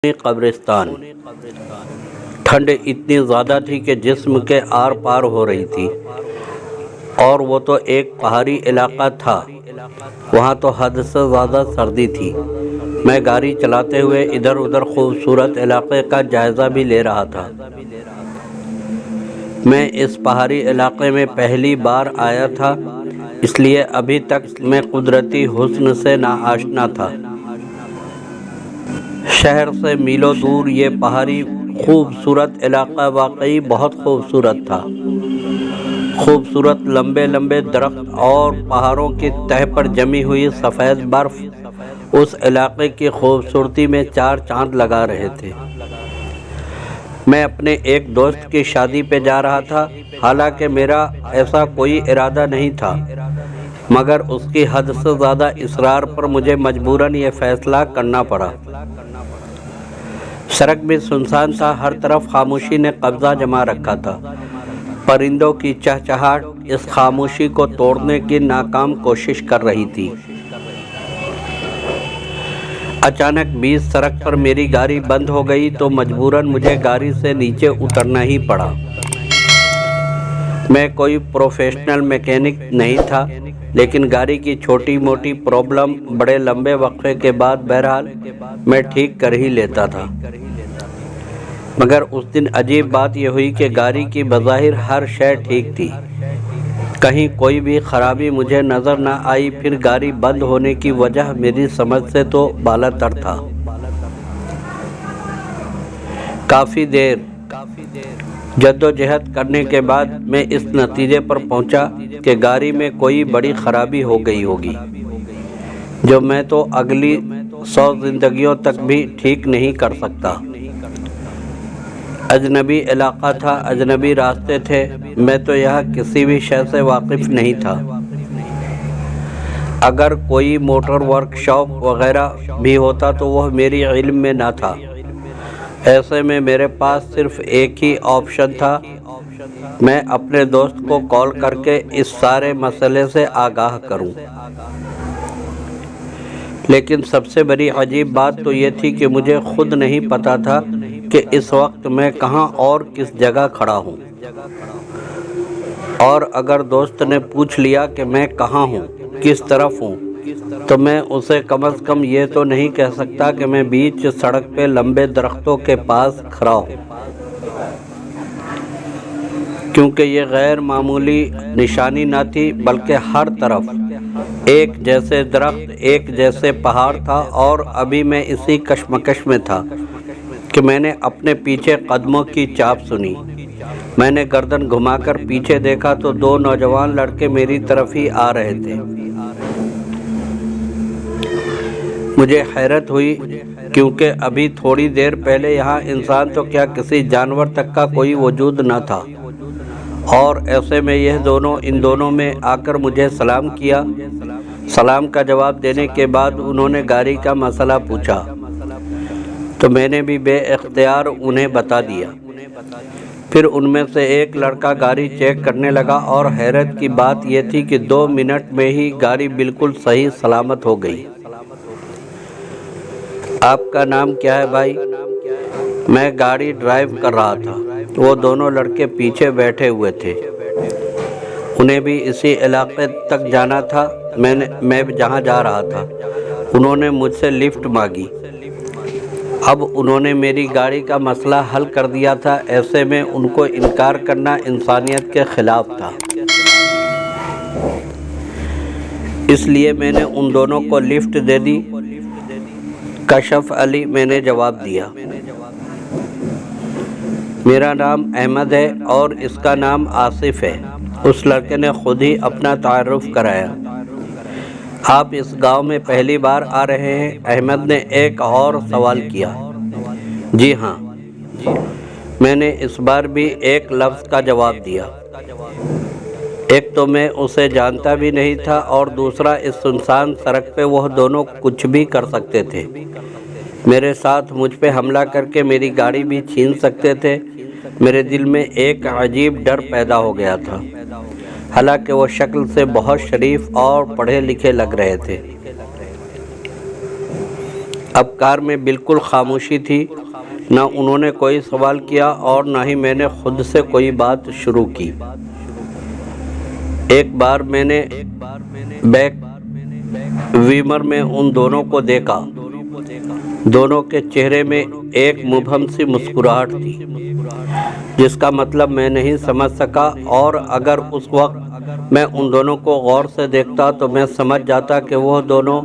قبرستان۔ ٹھنڈ اتنی زیادہ تھی کہ جسم کے آر پار ہو رہی تھی، اور وہ تو ایک پہاڑی علاقہ تھا، وہاں تو حد سے زیادہ سردی تھی۔ میں گاڑی چلاتے ہوئے ادھر ادھر خوبصورت علاقے کا جائزہ بھی لے رہا تھا۔ میں اس پہاڑی علاقے میں پہلی بار آیا تھا، اس لیے ابھی تک میں قدرتی حسن سے ناآشنا تھا۔ شہر سے میلوں دور یہ پہاڑی خوبصورت علاقہ واقعی بہت خوبصورت تھا۔ خوبصورت لمبے لمبے درخت اور پہاڑوں کی تہہ پر جمی ہوئی سفید برف اس علاقے کی خوبصورتی میں چار چاند لگا رہے تھے۔ میں اپنے ایک دوست کی شادی پہ جا رہا تھا، حالانکہ میرا ایسا کوئی ارادہ نہیں تھا، مگر اس کی حد سے زیادہ اصرار پر مجھے مجبوراً یہ فیصلہ کرنا پڑا۔ سڑک بھی سنسان تھا، ہر طرف خاموشی نے قبضہ جما رکھا تھا۔ پرندوں کی چہچہاہٹ اس خاموشی کو توڑنے کی ناکام کوشش کر رہی تھی۔ اچانک بیچ سڑک پر میری گاڑی بند ہو گئی تو مجبوراً مجھے گاڑی سے نیچے اترنا ہی پڑا۔ میں کوئی پروفیشنل میکینک نہیں تھا، لیکن گاڑی کی چھوٹی موٹی پرابلم بڑے لمبے وقفے کے بعد بہرحال میں ٹھیک کر ہی لیتا تھا۔ مگر اس دن عجیب بات یہ ہوئی کہ گاڑی کی بظاہر ہر شے ٹھیک تھی، کہیں کوئی بھی خرابی مجھے نظر نہ آئی۔ پھر گاڑی بند ہونے کی وجہ میری سمجھ سے تو بالاتر تھا۔ کافی دیر جدوجہد کرنے کے بعد میں اس نتیجے پر پہنچا کہ گاڑی میں کوئی بڑی خرابی ہو گئی ہوگی، جو میں تو اگلی 100 زندگیوں تک بھی ٹھیک نہیں کر سکتا۔ اجنبی علاقہ تھا، اجنبی راستے تھے، میں تو یہاں کسی بھی شے سے واقف نہیں تھا۔ اگر کوئی موٹر ورک شاپ وغیرہ بھی ہوتا تو وہ میری علم میں نہ تھا۔ ایسے میں میرے پاس صرف ایک ہی آپشن تھا، میں اپنے دوست کو کال کر کے اس سارے مسئلے سے آگاہ کروں۔ لیکن سب سے بڑی عجیب بات تو یہ تھی کہ مجھے خود نہیں پتا تھا کہ اس وقت میں کہاں اور کس جگہ کھڑا ہوں، اور اگر دوست نے پوچھ لیا کہ میں کہاں ہوں، کس طرف ہوں، تو میں اسے کم از کم یہ تو نہیں کہہ سکتا کہ میں بیچ سڑک پہ لمبے درختوں کے پاس کھڑا ہوں، کیونکہ یہ غیر معمولی نشانی نہ تھی، بلکہ ہر طرف ایک جیسے درخت، ایک جیسے پہاڑ تھا۔ اور ابھی میں اسی کشمکش میں تھا کہ میں نے اپنے پیچھے قدموں کی چاپ سنی۔ میں نے گردن گھما کر پیچھے دیکھا تو 2 نوجوان لڑکے میری طرف ہی آ رہے تھے۔ مجھے حیرت ہوئی، کیونکہ ابھی تھوڑی دیر پہلے یہاں انسان تو کیا کسی جانور تک کا کوئی وجود نہ تھا، اور ایسے میں یہ دونوں ان دونوں میں آ کر مجھے سلام کیا۔ سلام کا جواب دینے کے بعد انہوں نے گاڑی کا مسئلہ پوچھا، تو میں نے بھی بے اختیار انہیں بتا دیا۔ پھر ان میں سے ایک لڑکا گاڑی چیک کرنے لگا، اور حیرت کی بات یہ تھی کہ 2 منٹ میں ہی گاڑی بالکل صحیح سلامت ہو گئی۔ آپ کا نام کیا ہے بھائی؟ میں گاڑی ڈرائیو کر رہا تھا، وہ دونوں لڑکے پیچھے بیٹھے ہوئے تھے، انہیں بھی اسی علاقے تک جانا تھا میں جہاں جا رہا تھا۔ انہوں نے مجھ سے لفٹ مانگی۔ اب انہوں نے میری گاڑی کا مسئلہ حل کر دیا تھا، ایسے میں ان کو انکار کرنا انسانیت کے خلاف تھا۔ اس لیے میں نے ان دونوں کو لفٹ دے دی۔ کشف علی، میں نے جواب دیا۔ میرا نام احمد ہے اور اس کا نام آصف ہے، اس لڑکے نے خود ہی اپنا تعارف کرایا۔ آپ اس گاؤں میں پہلی بار آ رہے ہیں؟ احمد نے ایک اور سوال کیا۔ جی ہاں، میں نے اس بار بھی ایک لفظ کا جواب دیا۔ ایک تو میں اسے جانتا بھی نہیں تھا، اور دوسرا اس سنسان سڑک پہ وہ دونوں کچھ بھی کر سکتے تھے، میرے ساتھ مجھ پہ حملہ کر کے میری گاڑی بھی چھین سکتے تھے۔ میرے دل میں ایک عجیب ڈر پیدا ہو گیا تھا، حالانکہ وہ شکل سے بہت شریف اور پڑھے لکھے لگ رہے تھے۔ اب کار میں بالکل خاموشی تھی، نہ انہوں نے کوئی سوال کیا اور نہ ہی میں نے خود سے کوئی بات شروع کی۔ ایک بار میں نے بیک ویمر میں ان دونوں کو دیکھا۔ دونوں کے چہرے میں ایک مبہم سی مسکراہٹ تھی جس کا مطلب میں نہیں سمجھ سکا، اور اگر اس وقت میں ان دونوں کو غور سے دیکھتا تو میں سمجھ جاتا کہ وہ دونوں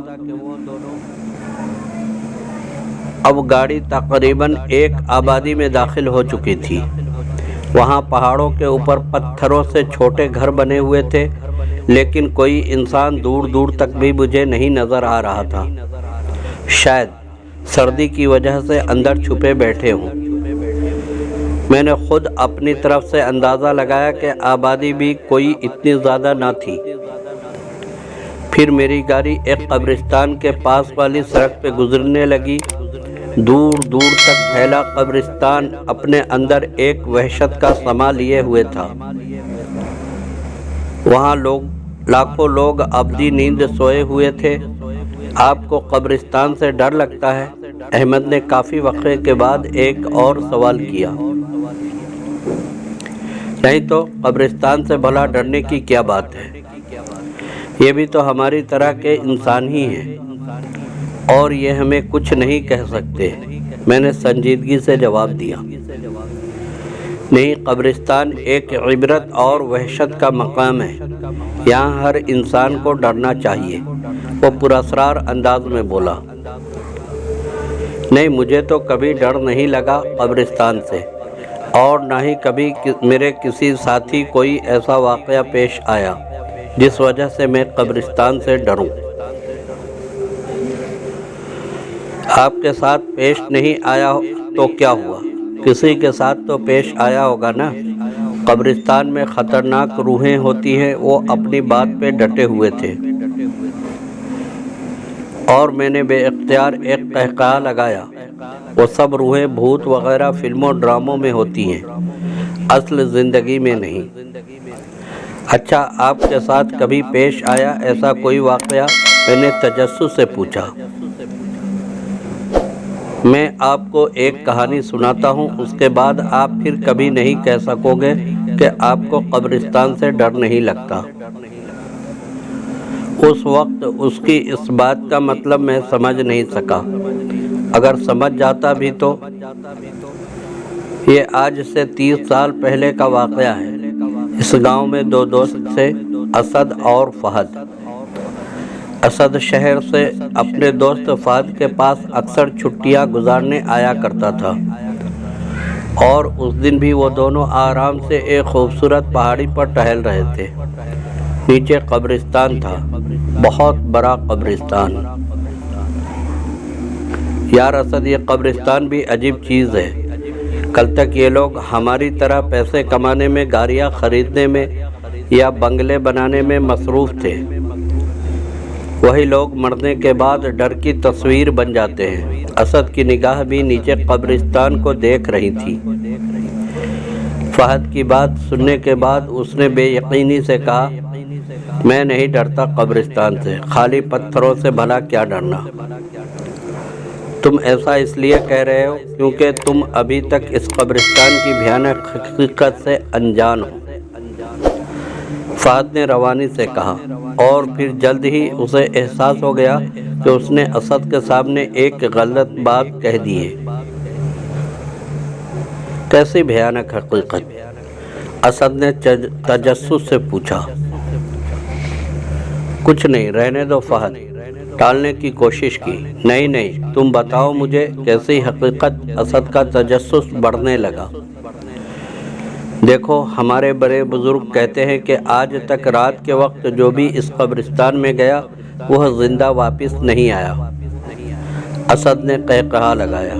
اب گاڑی تقریباً ایک آبادی میں داخل ہو چکی تھی۔ وہاں پہاڑوں کے اوپر پتھروں سے چھوٹے گھر بنے ہوئے تھے، لیکن کوئی انسان دور دور تک بھی مجھے نہیں نظر آ رہا تھا۔ شاید سردی کی وجہ سے اندر چھپے بیٹھے ہوں۔ میں نے خود اپنی طرف سے اندازہ لگایا کہ آبادی بھی کوئی اتنی زیادہ نہ تھی۔ پھر میری گاڑی ایک قبرستان کے پاس والی سڑک پہ گزرنے لگی۔ دور دور تک پھیلا قبرستان اپنے اندر ایک وحشت کا سما لیے ہوئے تھا۔ وہاں لاکھوں لوگ ابدی نیند سوئے ہوئے تھے۔ آپ کو قبرستان سے ڈر لگتا ہے؟ احمد نے کافی وقفے کے بعد ایک اور سوال کیا۔ نہیں تو قبرستان سے بھلا ڈرنے کی کیا بات ہے؟ یہ بھی تو ہماری طرح کے انسان ہی ہیں، اور یہ ہمیں کچھ نہیں کہہ سکتے، میں نے سنجیدگی سے جواب دیا۔ نہیں، قبرستان ایک عبرت اور وحشت کا مقام ہے، یہاں ہر انسان کو ڈرنا چاہیے، وہ پراسرار انداز میں بولا۔ نہیں، مجھے تو کبھی ڈر نہیں لگا قبرستان سے، اور نہ ہی کبھی میرے کسی ساتھی کوئی ایسا واقعہ پیش آیا جس وجہ سے میں قبرستان سے ڈروں۔ آپ کے ساتھ پیش نہیں آیا تو کیا ہوا؟ کسی کے ساتھ تو پیش آیا ہوگا نا۔ قبرستان میں خطرناک روحیں ہوتی ہیں، وہ اپنی بات پہ ڈٹے ہوئے تھے، اور میں نے بے اختیار ایک قہقہہ لگایا۔ وہ سب روحیں بھوت وغیرہ فلموں ڈراموں میں ہوتی ہیں، اصل زندگی میں نہیں۔ اچھا، آپ کے ساتھ کبھی پیش آیا ایسا کوئی واقعہ؟ میں نے تجسس سے پوچھا۔ میں آپ کو ایک کہانی سناتا ہوں، اس کے بعد آپ پھر کبھی نہیں کہہ سکو گے کہ آپ کو قبرستان سے ڈر نہیں لگتا۔ اس وقت اس کی اس بات کا مطلب میں سمجھ نہیں سکا، اگر سمجھ جاتا بھی تو۔ یہ آج سے 30 سال پہلے کا واقعہ ہے۔ اس گاؤں میں دو دوست تھے، اسد اور فہد۔ اسد شہر سے اپنے دوست فہد کے پاس اکثر چھٹیاں گزارنے آیا کرتا تھا، اور اس دن بھی وہ دونوں آرام سے ایک خوبصورت پہاڑی پر ٹہل رہے تھے۔ نیچے قبرستان تھا، بہت بڑا قبرستان۔ یار اسد، یہ قبرستان بھی عجیب چیز ہے۔ کل تک یہ لوگ ہماری طرح پیسے کمانے میں، گاڑیاں خریدنے میں یا بنگلے بنانے میں مصروف تھے، وہی لوگ مرنے کے بعد ڈر کی تصویر بن جاتے ہیں۔ اسد کی نگاہ بھی نیچے قبرستان کو دیکھ رہی تھی۔ فہد کی بات سننے کے بعد اس نے بے یقینی سے کہا، میں نہیں ڈرتا قبرستان سے، خالی پتھروں سے بھلا کیا ڈرنا؟ تم ایسا اس لیے کہہ رہے ہو کیونکہ تم ابھی تک اس قبرستان کی بھیانک حقیقت سے انجان ہو، فہد نے روانی سے کہا، اور پھر جلد ہی اسے احساس ہو گیا کہ اس نے اسد کے سامنے ایک غلط بات کہہ دی ہے۔ کیسی بھیانک حقیقت؟ اسد نے تجسس سے پوچھا۔ کچھ نہیں، رہنے دو فہد، ٹالنے کی کوشش کی۔ نہیں، تم بتاؤ مجھے کیسی حقیقت؟ اسد کا تجسس بڑھنے لگا۔ دیکھو، ہمارے بڑے بزرگ کہتے ہیں کہ آج تک رات کے وقت جو بھی اس قبرستان میں گیا وہ زندہ واپس نہیں آیا۔ اسد نے قہقہا لگایا۔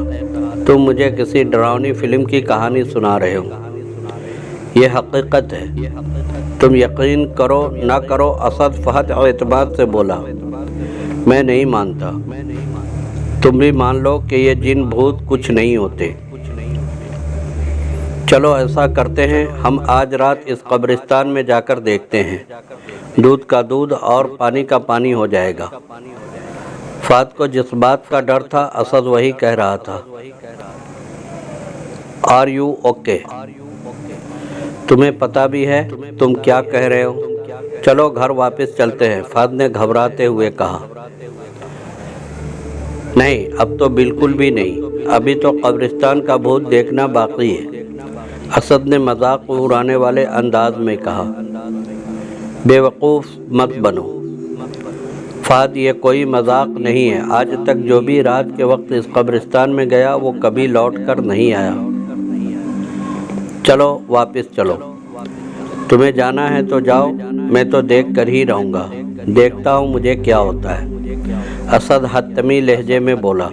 تم مجھے کسی ڈراؤنی فلم کی کہانی سنا رہے ہو، یہ حقیقت ہے، تم یقین کرو نہ کرو۔ اسد فہد اعتماد سے بولا، میں نہیں مانتا، تم بھی مان لو کہ یہ جن بھوت کچھ نہیں ہوتے۔ چلو ایسا کرتے ہیں، ہم آج رات اس قبرستان میں جا کر دیکھتے ہیں، دودھ کا دودھ اور پانی کا پانی ہو جائے گا۔ فہد کو جس بات کا ڈر تھا اسد وہی کہہ رہا تھا، آر یو اوکے؟ تمہیں پتہ بھی ہے تم کیا کہہ رہے ہو؟ چلو گھر واپس چلتے ہیں، فہد نے گھبراتے ہوئے کہا۔ نہیں، اب تو بالکل بھی نہیں، ابھی تو قبرستان کا بھوت دیکھنا باقی ہے، اسد نے مذاق اڑانے والے انداز میں کہا۔ بے وقوف مت بنو فہد، یہ کوئی مذاق نہیں ہے، آج تک جو بھی رات کے وقت اس قبرستان میں گیا وہ کبھی لوٹ کر نہیں آیا۔ چلو واپس چلو، تمہیں جانا ہے تو جاؤ، میں تو دیکھ کر ہی رہوں گا، دیکھتا ہوں مجھے کیا ہوتا ہے، اسد حتمی لہجے میں بولا۔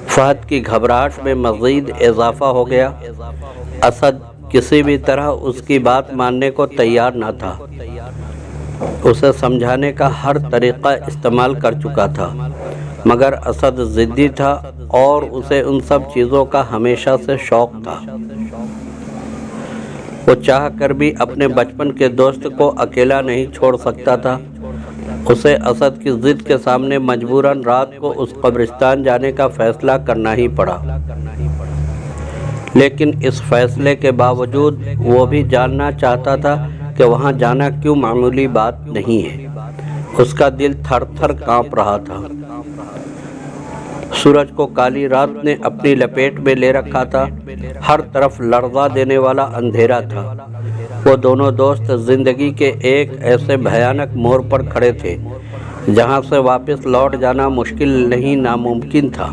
فہد کی گھبراہٹ میں مزید اضافہ ہو گیا۔ اسد کسی بھی طرح اس کی بات ماننے کو تیار نہ تھا، اسے سمجھانے کا ہر طریقہ استعمال کر چکا تھا، مگر اسد ضدی تھا اور اسے ان سب چیزوں کا ہمیشہ سے شوق تھا۔ وہ چاہ کر بھی اپنے بچپن کے دوست کو اکیلا نہیں چھوڑ سکتا تھا، اسے اسد کی ضد کے سامنے مجبوراً رات کو اس قبرستان جانے کا فیصلہ کرنا ہی پڑا۔ لیکن اس فیصلے کے باوجود وہ بھی جاننا چاہتا تھا کہ وہاں جانا کیوں معمولی بات نہیں ہے، اس کا دل تھر تھر کانپ رہا تھا۔ سورج کو کالی رات نے اپنی لپیٹ میں لے رکھا تھا، ہر طرف لرزا دینے والا اندھیرا تھا۔ وہ دونوں دوست زندگی کے ایک ایسے بھیانک موڑ پر کھڑے تھے جہاں سے واپس لوٹ جانا مشکل نہیں ناممکن تھا۔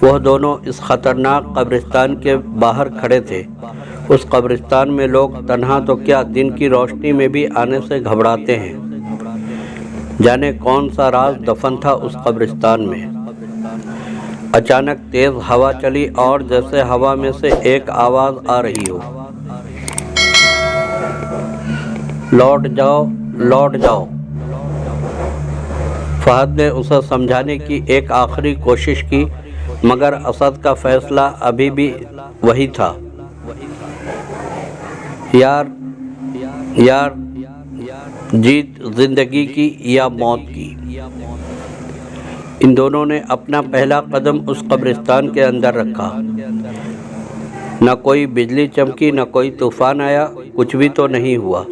وہ دونوں اس خطرناک قبرستان کے باہر کھڑے تھے۔ اس قبرستان میں لوگ تنہا تو کیا دن کی روشنی میں بھی آنے سے گھبراتے ہیں۔ جانے کون سا راز دفن تھا اس قبرستان میں۔ اچانک تیز ہوا چلی اور جیسے ہوا میں سے ایک آواز آ رہی ہو، لوٹ جاؤ، لوٹ جاؤ۔ فہد نے اسے سمجھانے کی ایک آخری کوشش کی، مگر اسد کا فیصلہ ابھی بھی وہی تھا، یار جیت زندگی کی یا موت کی۔ ان دونوں نے اپنا پہلا قدم اس قبرستان کے اندر رکھا۔ نہ کوئی بجلی چمکی، نہ کوئی طوفان آیا، کچھ بھی تو نہیں ہوا۔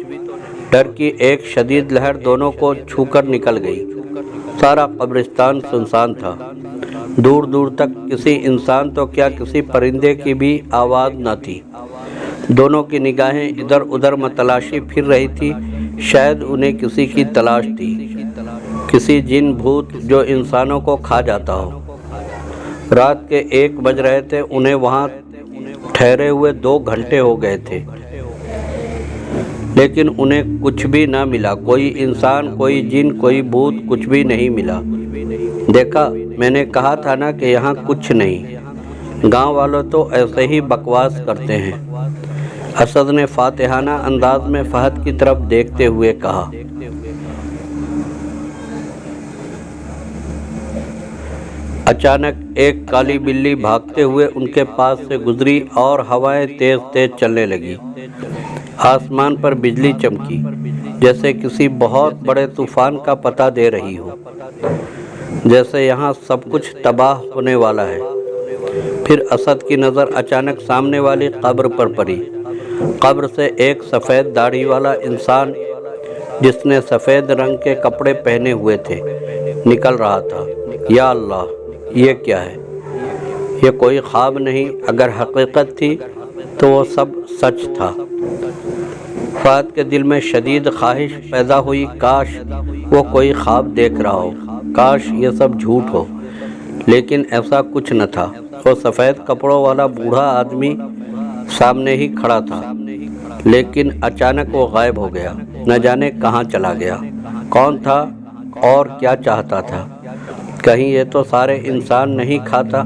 ڈر کی ایک شدید لہر دونوں کو چھو کر نکل گئی۔ سارا قبرستان سنسان تھا، دور دور تک کسی انسان تو کیا کسی پرندے کی بھی آواز نہ تھی۔ دونوں کی نگاہیں ادھر ادھر متلاشی پھر رہی تھی، شاید انہیں کسی کی تلاش تھی، کسی جن بھوت جو انسانوں کو کھا جاتا ہو۔ رات کے 1 بج رہے تھے، انہیں وہاں ٹھہرے ہوئے 2 گھنٹے ہو گئے تھے، لیکن انہیں کچھ بھی نہ ملا، کوئی انسان، کوئی جن، کوئی بھوت، کچھ بھی نہیں ملا۔ دیکھا، میں نے کہا تھا نا کہ یہاں کچھ نہیں، گاؤں والوں تو ایسے ہی بکواس کرتے ہیں، اسد نے فاتحانہ انداز میں فہد کی طرف دیکھتے ہوئے کہا۔ اچانک ایک کالی بلی بھاگتے ہوئے ان کے پاس سے گزری اور ہوائیں تیز تیز چلنے لگی۔ آسمان پر بجلی چمکی، جیسے کسی بہت بڑے طوفان کا پتہ دے رہی ہو، جیسے یہاں سب کچھ تباہ ہونے والا ہے۔ پھر اسد کی نظر اچانک سامنے والی قبر پر پڑی۔ قبر سے ایک سفید داڑھی والا انسان، جس نے سفید رنگ کے کپڑے پہنے ہوئے تھے، نکل رہا تھا۔ یا اللہ، یہ کیا ہے؟ یہ کوئی خواب نہیں، اگر حقیقت تھی تو وہ سب سچ تھا۔ فہد کے دل میں شدید خواہش پیدا ہوئی، کاش وہ کوئی خواب دیکھ رہا ہو، کاش یہ سب جھوٹ ہو، لیکن ایسا کچھ نہ تھا۔ وہ سفید کپڑوں والا بوڑھا آدمی سامنے ہی کھڑا تھا، لیکن اچانک وہ غائب ہو گیا، نہ جانے کہاں چلا گیا، کون تھا اور کیا چاہتا تھا؟ کہیں یہ تو سارے انسان نہیں کھاتا؟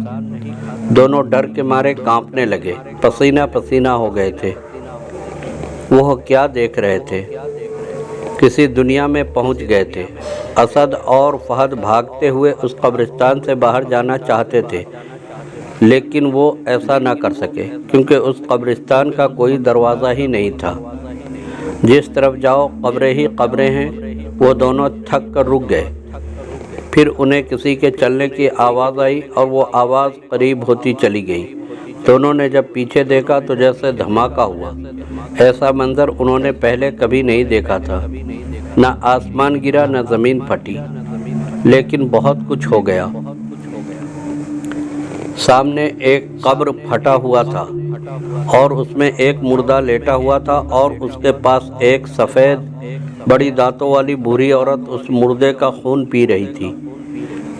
دونوں ڈر کے مارے کانپنے لگے، پسینہ پسینہ ہو گئے تھے۔ وہ کیا دیکھ رہے تھے؟ کسی دنیا میں پہنچ گئے تھے۔ اسد اور فہد بھاگتے ہوئے اس قبرستان سے باہر جانا چاہتے تھے، لیکن وہ ایسا نہ کر سکے، کیونکہ اس قبرستان کا کوئی دروازہ ہی نہیں تھا۔ جس طرف جاؤ قبریں ہی قبریں ہیں۔ وہ دونوں تھک کر رک گئے۔ پھر انہیں کسی کے چلنے کی آواز آئی اور وہ آواز قریب ہوتی چلی گئی۔ دونوں نے جب پیچھے دیکھا تو جیسے دھماکہ ہوا۔ ایسا منظر انہوں نے پہلے کبھی نہیں دیکھا تھا۔ نہ آسمان گرا نہ زمین پھٹی، لیکن بہت کچھ ہو گیا۔ سامنے ایک قبر پھٹا ہوا تھا اور اس میں ایک مردہ لیٹا ہوا تھا، اور اس کے پاس ایک سفید بڑی دانتوں والی بوڑھی عورت اس مردے کا خون پی رہی تھی۔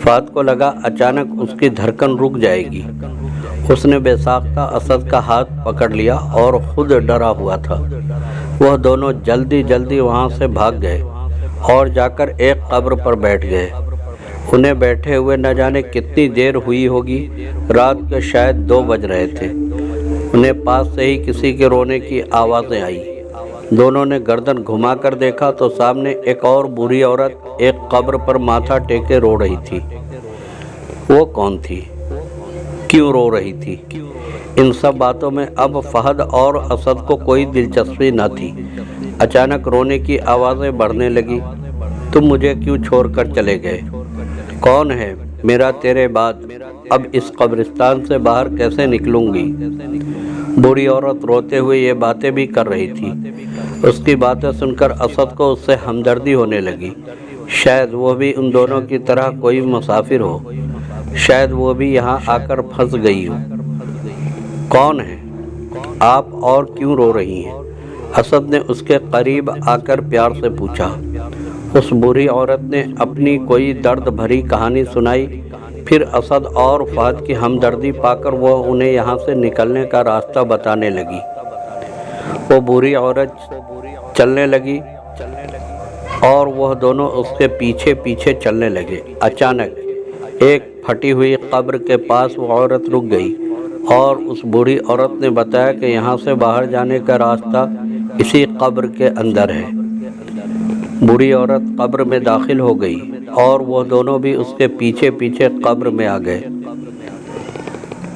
فہد کو لگا اچانک اس کی دھڑکن رک جائے گی۔ اس نے بے ساختہ اسد کا ہاتھ پکڑ لیا اور خود ڈرا ہوا تھا۔ وہ دونوں جلدی جلدی وہاں سے بھاگ گئے اور جا کر ایک قبر پر بیٹھ گئے۔ انہیں بیٹھے ہوئے نہ جانے کتنی دیر ہوئی ہوگی، رات کے شاید 2 بج رہے تھے۔ انہیں پاس سے ہی کسی کے رونے کی آوازیں آئی۔ دونوں نے گردن گھما کر دیکھا تو سامنے ایک اور بوڑھی عورت ایک قبر پر ماتھا ٹیکے رو رہی تھی۔ وہ کون تھی؟ کیوں رو رہی تھی؟ ان سب باتوں میں اب فہد اور اسد کو کوئی دلچسپی نہ تھی۔ اچانک رونے کی آوازیں بڑھنے لگی۔ تم مجھے کیوں چھوڑ کر چلے گئے؟ کون ہے میرا تیرے بعد؟ اب اس قبرستان سے باہر کیسے نکلوں گی؟ بوڑھی عورت روتے ہوئے یہ باتیں بھی کر رہی تھی۔ اس کی باتیں سن کر اسد کو اس سے ہمدردی ہونے لگی۔ شاید وہ بھی ان دونوں کی طرح کوئی مسافر ہو، شاید وہ بھی یہاں آ کر پھنس گئی ہو۔ کون ہے آپ اور کیوں رو رہی ہیں؟ اسد نے اس کے قریب آ کر پیار سے پوچھا۔ اس بوڑھی عورت نے اپنی کوئی درد بھری کہانی سنائی۔ پھر اسد اور فہد کی ہمدردی پا کر وہ انہیں یہاں سے نکلنے کا راستہ بتانے لگی۔ وہ بوڑھی عورت چلنے لگی اور وہ دونوں اس کے پیچھے پیچھے چلنے لگے۔ اچانک ایک پھٹی ہوئی قبر کے پاس وہ عورت رک گئی اور اس بوڑھی عورت نے بتایا کہ یہاں سے باہر جانے کا راستہ اسی قبر کے اندر ہے۔ بوڑھی عورت قبر میں داخل ہو گئی اور وہ دونوں بھی اس کے پیچھے پیچھے قبر میں آ گئے۔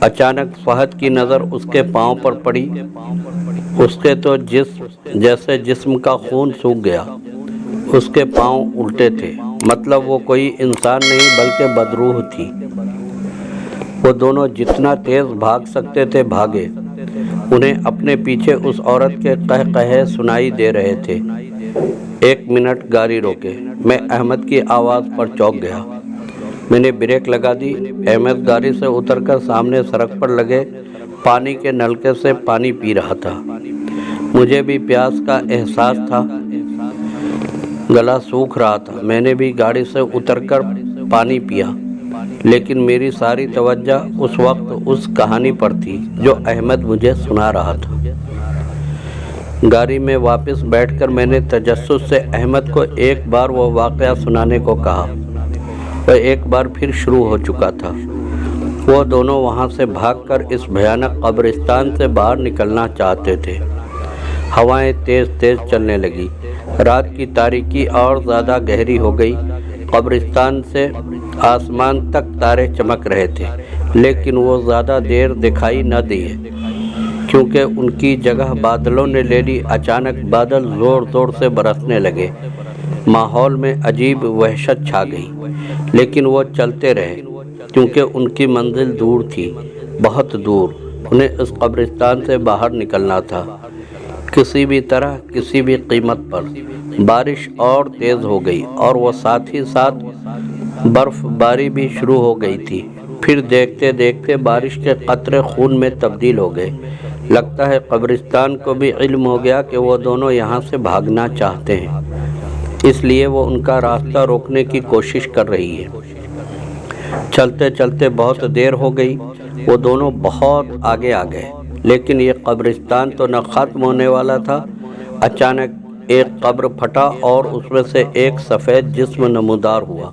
اچانک فہد کی نظر اس کے پاؤں پر پڑی۔ اس کے تو جیسے جسم کا خون سوکھ گیا۔ اس کے پاؤں الٹے تھے، مطلب وہ کوئی انسان نہیں بلکہ بدروح تھی۔ وہ دونوں جتنا تیز بھاگ سکتے تھے بھاگے۔ انہیں اپنے پیچھے اس عورت کے قہقہے سنائی دے رہے تھے۔ 1 منٹ گاڑی روکے۔ میں احمد کی آواز پر چونک گیا۔ میں نے بریک لگا دی۔ احمد گاڑی سے اتر کر سامنے سڑک پر لگے پانی کے نلکے سے پانی پی رہا تھا۔ مجھے بھی پیاس کا احساس تھا، گلا سوکھ رہا تھا۔ میں نے بھی گاڑی سے اتر کر پانی پیا، لیکن میری ساری توجہ اس وقت اس کہانی پر تھی جو احمد مجھے سنا رہا تھا۔ گاڑی میں واپس بیٹھ کر میں نے تجسس سے احمد کو ایک بار وہ واقعہ سنانے کو کہا۔ وہ ایک بار پھر شروع ہو چکا تھا۔ وہ دونوں وہاں سے بھاگ کر اس بھیانک قبرستان سے باہر نکلنا چاہتے تھے۔ ہوائیں تیز تیز چلنے لگی۔ رات کی تاریکی اور زیادہ گہری ہو گئی۔ قبرستان سے آسمان تک تارے چمک رہے تھے، لیکن وہ زیادہ دیر دکھائی نہ دیے کیونکہ ان کی جگہ بادلوں نے لے لی۔ اچانک بادل زور زور سے برسنے لگے۔ ماحول میں عجیب وحشت چھا گئی، لیکن وہ چلتے رہے کیونکہ ان کی منزل دور تھی، بہت دور۔ انہیں اس قبرستان سے باہر نکلنا تھا، کسی بھی طرح، کسی بھی قیمت پر۔ بارش اور تیز ہو گئی اور وہ ساتھ ہی ساتھ برف باری بھی شروع ہو گئی تھی۔ پھر دیکھتے دیکھتے بارش کے قطرے خون میں تبدیل ہو گئے۔ لگتا ہے قبرستان کو بھی علم ہو گیا کہ وہ دونوں یہاں سے بھاگنا چاہتے ہیں، اس لیے وہ ان کا راستہ روکنے کی کوشش کر رہی ہے۔ چلتے چلتے بہت دیر ہو گئی۔ وہ دونوں بہت آگے آ گئے، لیکن یہ قبرستان تو نہ ختم ہونے والا تھا۔ اچانک ایک قبر پھٹا اور اس میں سے ایک سفید جسم نمودار ہوا۔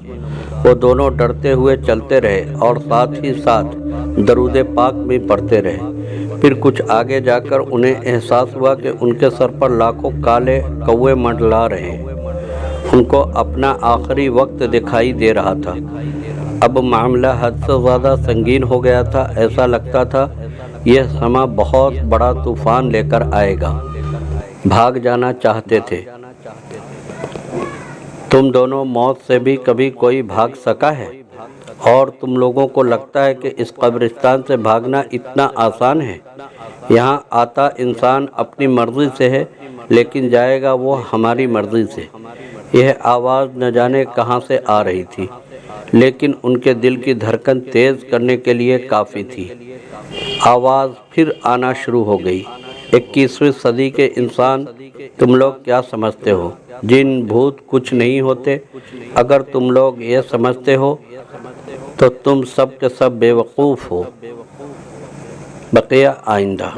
وہ دونوں ڈرتے ہوئے چلتے رہے اور ساتھ ہی ساتھ درود پاک بھی پڑھتے رہے۔ پھر کچھ آگے جا کر انہیں احساس ہوا کہ ان کے سر پر لاکھوں کالے کوے منڈلا رہے ہیں۔ ان کو اپنا آخری وقت دکھائی دے رہا تھا۔ اب معاملہ حد سے زیادہ سنگین ہو گیا تھا۔ ایسا لگتا تھا یہ سما بہت بڑا طوفان لے کر آئے گا۔ بھاگ جانا چاہتے تھے تم دونوں موت سے بھی کبھی کوئی بھاگ سکا ہے؟ اور تم لوگوں کو لگتا ہے کہ اس قبرستان سے بھاگنا اتنا آسان ہے؟ یہاں آتا انسان اپنی مرضی سے ہے، لیکن جائے گا وہ ہماری مرضی سے۔ یہ آواز نہ جانے کہاں سے آ رہی تھی، لیکن ان کے دل کی دھڑکن تیز کرنے کے لیے کافی تھی۔ آواز پھر آنا شروع ہو گئی۔ 21ویں صدی کے انسان، تم لوگ کیا سمجھتے ہو؟ جن بھوت کچھ نہیں ہوتے۔ اگر تم لوگ یہ سمجھتے ہو تو تم سب کے سب بے وقوف ہو۔ بقیہ آئندہ۔